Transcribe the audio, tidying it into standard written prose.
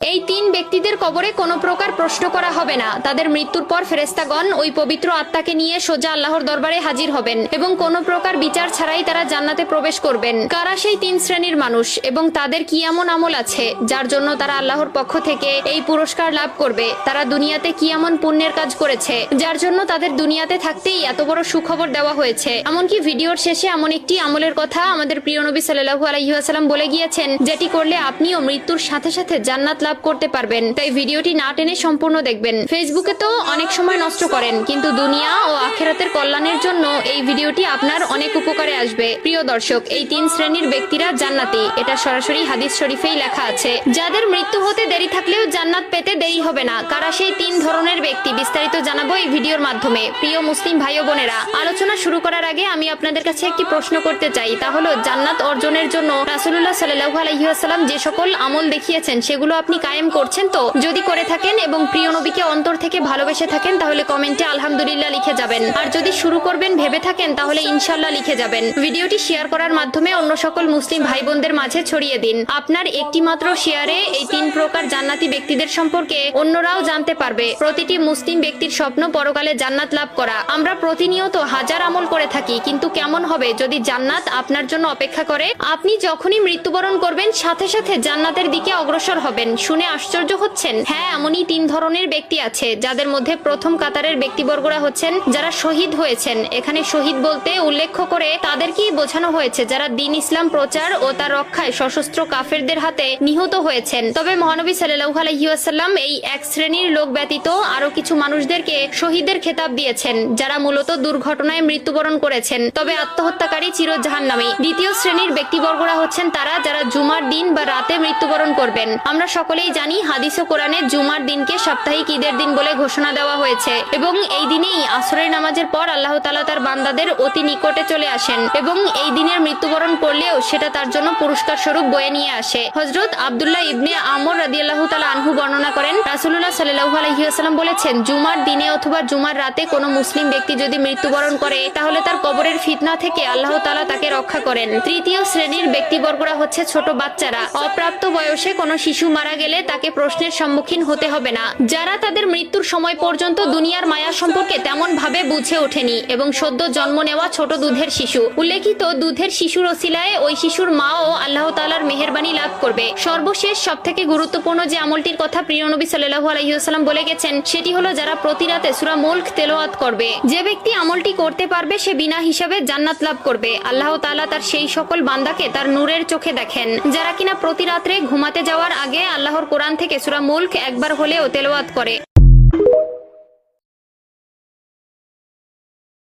এই তিন ব্যক্তিদের কবরে কোনো প্রকার প্রশ্ন করা হবে না। তাদের মৃত্যুর পর ফেরেশতাগণ ওই পবিত্র আত্মাকে নিয়ে সোজা আল্লাহর দরবারে হাজির হবেন এবং কোনো প্রকার বিচার ছাড়াই তারা জান্নাতে প্রবেশ করবেন। কারা সেই তিন শ্রেণীর মানুষ এবং তাদের কি এমন আমল আছে যার জন্য তারা আল্লাহর পক্ষ থেকে এই পুরস্কার লাভ করবে? তারা দুনিয়াতে কি এমন পুণ্যের কাজ করেছে যার জন্য তাদের দুনিয়াতে থাকতেই এত বড় সুখবর দেওয়া হয়েছে? এমনকি ভিডিওর শেষে এমন একটি আমলের কথা আমাদের প্রিয় নবী সাল্লাল্লাহু আলাইহি ওয়াসাল্লাম বলে গিয়েছেন, যেটি করলে আপনিও মৃত্যুর সাথে সাথে জান্নাত লাভ করতে পারবেন। তাই ভিডিওটি না টেনে সম্পূর্ণ দেখবেন। ফেসবুকে তো অনেক সময় নষ্ট করেন, কিন্তু দুনিয়া ও আখিরাতের কল্যাণের জন্য এই ভিডিওটি আপনার অনেক উপকারে আসবে। প্রিয় দর্শক, এই তিন শ্রেণীর ব্যক্তিরা জান্নাতি, এটা সরাসরি হাদিস শরীফেই লেখা আছে। যাদের মৃত্যু হতে দেরি থাকলেও জান্নাত পেতে দেরি হবে না। কারা সেই তিন ধরনের ব্যক্তি বিস্তারিত জানাবো এই ভিডিওর মাধ্যমে। প্রিয় মুসলিম ভাই ও বোনেরা, আলোচনা শুরু করার আগে আমি আপনাদের কাছে একটি প্রশ্ন করতে চাই, তা হলো জান্নাত অর্জনের জন্য রাসূলুল্লাহ সাল্লাল্লাহু আলাইহি ওয়াসাল্লাম যে সকল আমল দেখিয়েছেন সেগুলো আপনি কায়েম করছেন তো? যদি করে থাকেন এবং প্রিয় নবীকে অন্তর থেকে ভালোবেসে থাকেন তাহলে কমেন্টে আলহামদুলিল্লাহ লিখে যাবেন। আর যদি শুরু করবেন ভেবে থাকেন তাহলে ইনশাআল্লাহ লিখে যাবেন। ভিডিওটি শেয়ার করার মাধ্যমে অন্য সকল মুসলিম ভাই বোনদের মাঝে ছড়িয়ে দিন। আপনার একটি মাত্র শেয়ারে এই তিন প্রকার জান্নাতি ব্যক্তিদের সম্পর্কে অন্যরাও জানতে পারবে। প্রতিটি মুসলিম ব্যক্তির স্বপ্ন পরকালে জান্নাত লাভ করা। আমরা প্রতিনিয়ত হাজার আমল করে থাকি, কিন্তু কেমন হবে যদি জান্নাত আপনার জন্য অপেক্ষা করে? আপনি যখনই মৃত্যুবরণ করবেন সাথে সাথে জান্নাতের দিকে অগ্রসর হবেন। শুনে আশ্চর্য হচ্ছেন? হ্যাঁ, এমনই তিন ধরনের ব্যক্তি আছে, যাদের মধ্যে প্রথম কাতারের ব্যক্তিবর্গরা হচ্ছেন যারা শহীদ হয়েছেন। এখানে শহীদ বলতে উল্লেখ করে তাদেরকেই বোঝানো হয়েছে যারা দ্বীন ইসলাম প্রচার ও তার রক্ষায় সশস্ত্র কাফেরদের হাতে নিহত হয়েছেন। তবে মহানবী সাল্লাল্লাহু আলাইহি ওয়াসাল্লাম এই এক শ্রেণীর লোক ব্যতীত আরো কিছু মানুষদেরকে শহীদের খেতাব দিয়েছেন, যারা মূলত দুর্ঘটনায় মৃত্যুবরণ করেছেন, তবে আত্মহত্যাকারী চির জাহান্নামী। দ্বিতীয় শ্রেণীর ব্যক্তিবর্গরা হচ্ছেন তারা যারা জুমার দিন বা রাতে মৃত্যুবরণ করবেন। আমরা সকলেই জানি হাদিস ও কোরআনে জুমার দিনকে সাপ্তাহিক ঈদের দিন বলে ঘোষণা দেওয়া হয়েছে এবং এই দিনেই আসরের নামাজের পর আল্লাহ তাআলা তার বান্দাদের অতি নিকটে চলে আসেন এবং এই দিনের মৃত্যুবরণ করলেও সেটা তার জন্য পুরস্কার স্বরূপ বয়ে নিয়ে আসে। হযরত আব্দুল্লাহ ইবনে আমর রাদিয়াল্লাহু তাআলা আনহু বর্ণনা করেন, রাসূলুল্লাহ সাল্লাল্লাহু আলাইহি ওয়াসাল্লাম বলেছেন, জুমার দিনে অথবা জুমার রাতে কোনো মুসলিম ব্যক্তি যদি মৃত্যুবরণ করে তাহলে তার কবরের ফিতনা থেকে আল্লাহ তাআলা তাকে রক্ষা করেন। তৃতীয় শ্রেণীর ব্যক্তিবর্গরা হচ্ছে ছোট বাচ্চারা। অপ্রাপ্ত বয়সে কোনো শিশু মারা গেলে তাকে প্রশ্নের সম্মুখীন হতে হবে না, যারা তাদের মৃত্যুর সময় পর্যন্ত দুনিয়ার মায়া সম্পর্কে তেমন ভাবে বুঝে ওঠেনি এবং সদ্য জন্ম নেওয়া ছোট দুধের শিশু। উল্লেখিত দুধের শিশুর ওসিলায় ওই শিশুর মাও আল্লাহ তাআলার মেহেরবানি লাভ করবে। সর্বশেষ সবথেকে গুরুত্বপূর্ণ যে আমলটির কথা প্রিয় নবী সাল্লাল্লাহু আলাইহি ওয়াসাল্লাম বলে গেছেন সেটি হলো যারা প্রতি রাতে সূরা মুলক তেলাওয়াত করবে। যে ব্যক্তি আমলটি করতে পারবে সে বিনা হিসাবে জান্নাত লাভ করবে। আল্লাহ তাআলা তার সেই সকল বান্দাকে তার নূরের চোখে দেখেন যারা কিনা প্রতি রাত্রে ঘুমাতে যাওয়ার আগে আল্লাহর কোরআন থেকে সূরা মুলক একবার হলেও তেলাওয়াত করে।